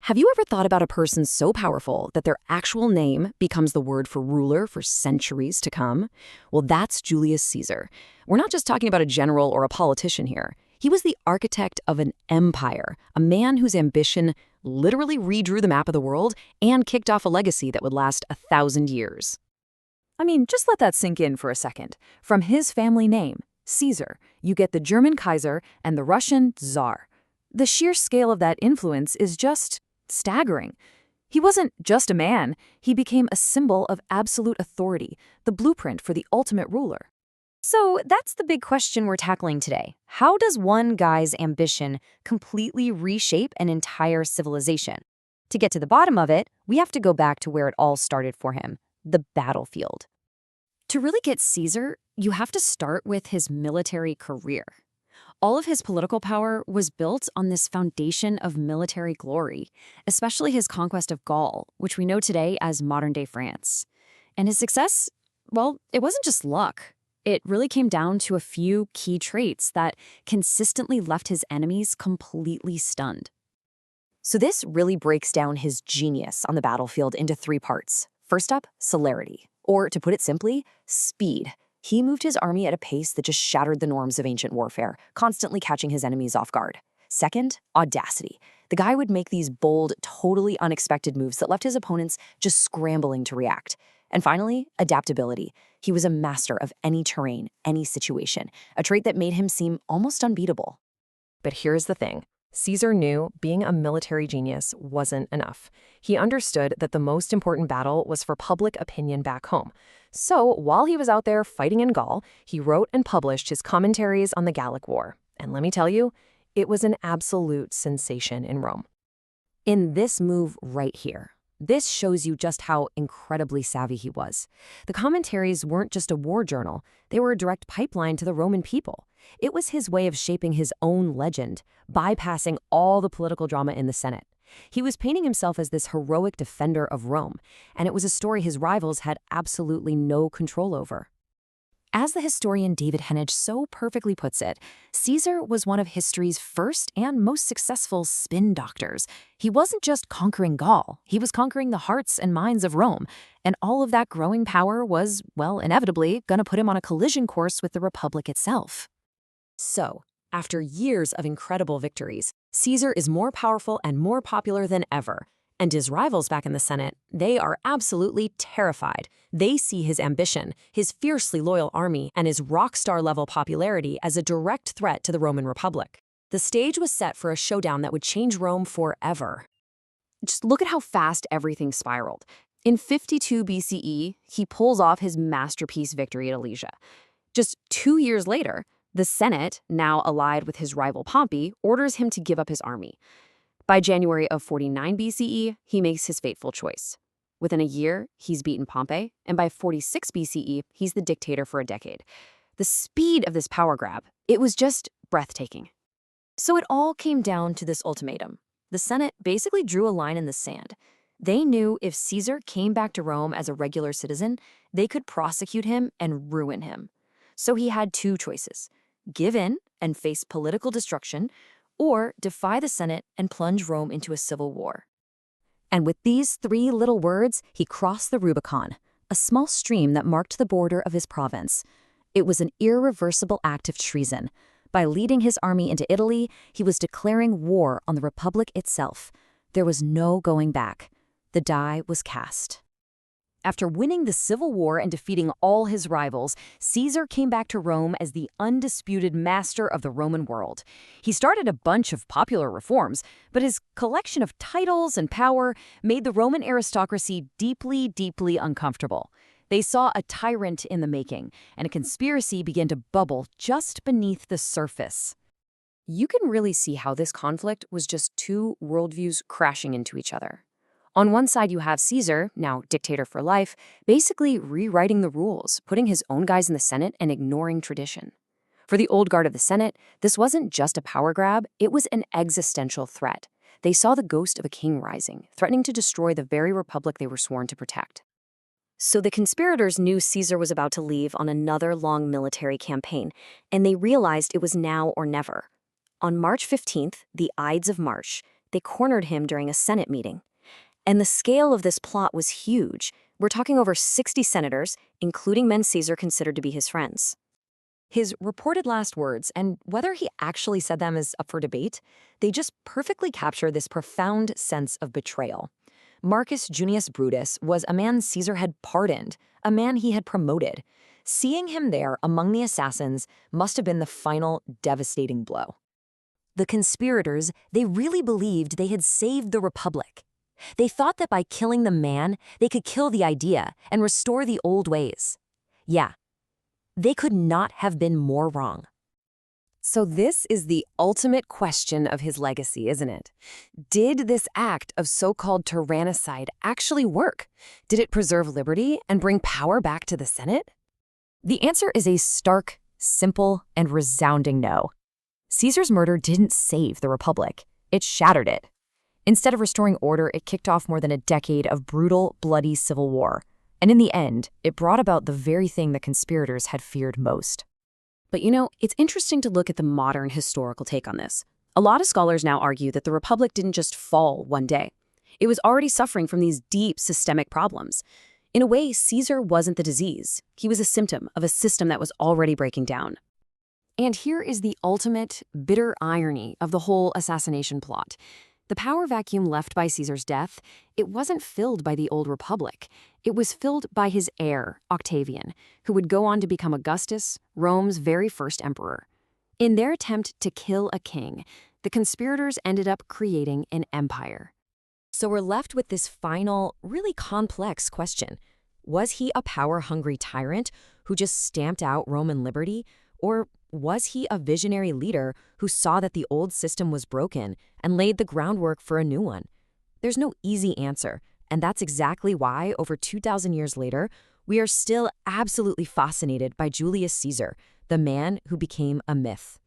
Have you ever thought about a person so powerful that their actual name becomes the word for ruler for centuries to come? Well, that's Julius Caesar. We're not just talking about a general or a politician here. He was the architect of an empire, a man whose ambition literally redrew the map of the world and kicked off a legacy that would last 1,000 years. I mean, just let that sink in for a second. From his family name, Caesar, you get the German Kaiser and the Russian Tsar. The sheer scale of that influence is just staggering. He wasn't just a man, he became a symbol of absolute authority, the blueprint for the ultimate ruler. So that's the big question we're tackling today. How does one guy's ambition completely reshape an entire civilization? To get to the bottom of it, we have to go back to where it all started for him, the battlefield. To really get Caesar, you have to start with his military career. All of his political power was built on this foundation of military glory, especially his conquest of Gaul, which we know today as modern-day France. And his success, well, it wasn't just luck. It really came down to a few key traits that consistently left his enemies completely stunned. So this really breaks down his genius on the battlefield into three parts. First up, celerity, or to put it simply, speed. He moved his army at a pace that just shattered the norms of ancient warfare, constantly catching his enemies off guard. Second, audacity. The guy would make these bold, totally unexpected moves that left his opponents just scrambling to react. And finally, adaptability. He was a master of any terrain, any situation, a trait that made him seem almost unbeatable. But here's the thing. Caesar knew being a military genius wasn't enough. He understood that the most important battle was for public opinion back home. So while he was out there fighting in Gaul, he wrote and published his commentaries on the Gallic War. And let me tell you, it was an absolute sensation in Rome. In this move right here, this shows you just how incredibly savvy he was. The commentaries weren't just a war journal, they were a direct pipeline to the Roman people. It was his way of shaping his own legend, bypassing all the political drama in the Senate. He was painting himself as this heroic defender of Rome, and it was a story his rivals had absolutely no control over. As the historian David Henage so perfectly puts it, Caesar was one of history's first and most successful spin doctors. He wasn't just conquering Gaul, he was conquering the hearts and minds of Rome, and all of that growing power was, well, inevitably going to put him on a collision course with the Republic itself. So, after years of incredible victories, Caesar is more powerful and more popular than ever. And his rivals back in the Senate, they are absolutely terrified. They see his ambition, his fiercely loyal army, and his rock-star-level popularity as a direct threat to the Roman Republic. The stage was set for a showdown that would change Rome forever. Just look at how fast everything spiraled. In 52 BCE, he pulls off his masterpiece victory at Alesia. Just 2 years later, the Senate, now allied with his rival Pompey, orders him to give up his army. By January of 49 BCE, he makes his fateful choice. Within a year, he's beaten Pompey, and by 46 BCE, he's the dictator for a decade. The speed of this power grab, it was just breathtaking. So it all came down to this ultimatum. The Senate basically drew a line in the sand. They knew if Caesar came back to Rome as a regular citizen, they could prosecute him and ruin him. So he had two choices: give in and face political destruction, or defy the Senate and plunge Rome into a civil war. And with these three little words, he crossed the Rubicon, a small stream that marked the border of his province. It was an irreversible act of treason. By leading his army into Italy, he was declaring war on the Republic itself. There was no going back. The die was cast. After winning the Civil War and defeating all his rivals, Caesar came back to Rome as the undisputed master of the Roman world. He started a bunch of popular reforms, but his collection of titles and power made the Roman aristocracy deeply, deeply uncomfortable. They saw a tyrant in the making, and a conspiracy began to bubble just beneath the surface. You can really see how this conflict was just two worldviews crashing into each other. On one side, you have Caesar, now dictator for life, basically rewriting the rules, putting his own guys in the Senate and ignoring tradition. For the old guard of the Senate, this wasn't just a power grab, it was an existential threat. They saw the ghost of a king rising, threatening to destroy the very republic they were sworn to protect. So the conspirators knew Caesar was about to leave on another long military campaign, and they realized it was now or never. On March 15th, the Ides of March, They cornered him during a Senate meeting. And the scale of this plot was huge. We're talking over 60 senators, including men Caesar considered to be his friends. His reported last words, and whether he actually said them is up for debate, they just perfectly capture this profound sense of betrayal. Marcus Junius Brutus was a man Caesar had pardoned, a man he had promoted. Seeing him there among the assassins must have been the final devastating blow. The conspirators, they really believed they had saved the Republic. They thought that by killing the man, they could kill the idea and restore the old ways. Yeah, they could not have been more wrong. So this is the ultimate question of his legacy, isn't it? Did this act of so-called tyrannicide actually work? Did it preserve liberty and bring power back to the Senate? The answer is a stark, simple, and resounding no. Caesar's murder didn't save the Republic. It shattered it. Instead of restoring order, it kicked off more than a decade of brutal, bloody civil war. And in the end, it brought about the very thing the conspirators had feared most. But it's interesting to look at the modern historical take on this. A lot of scholars now argue that the Republic didn't just fall one day. It was already suffering from these deep systemic problems. In a way, Caesar wasn't the disease. He was a symptom of a system that was already breaking down. And here is the ultimate, bitter irony of the whole assassination plot. The power vacuum left by Caesar's death, it wasn't filled by the old Republic. It was filled by his heir, Octavian, who would go on to become Augustus, Rome's very first emperor. In their attempt to kill a king, the conspirators ended up creating an empire. So we're left with this final, really complex question. Was he a power-hungry tyrant who just stamped out Roman liberty? Or was he a visionary leader who saw that the old system was broken and laid the groundwork for a new one? There's no easy answer, and that's exactly why, over 2,000 years later, we are still absolutely fascinated by Julius Caesar, the man who became a myth.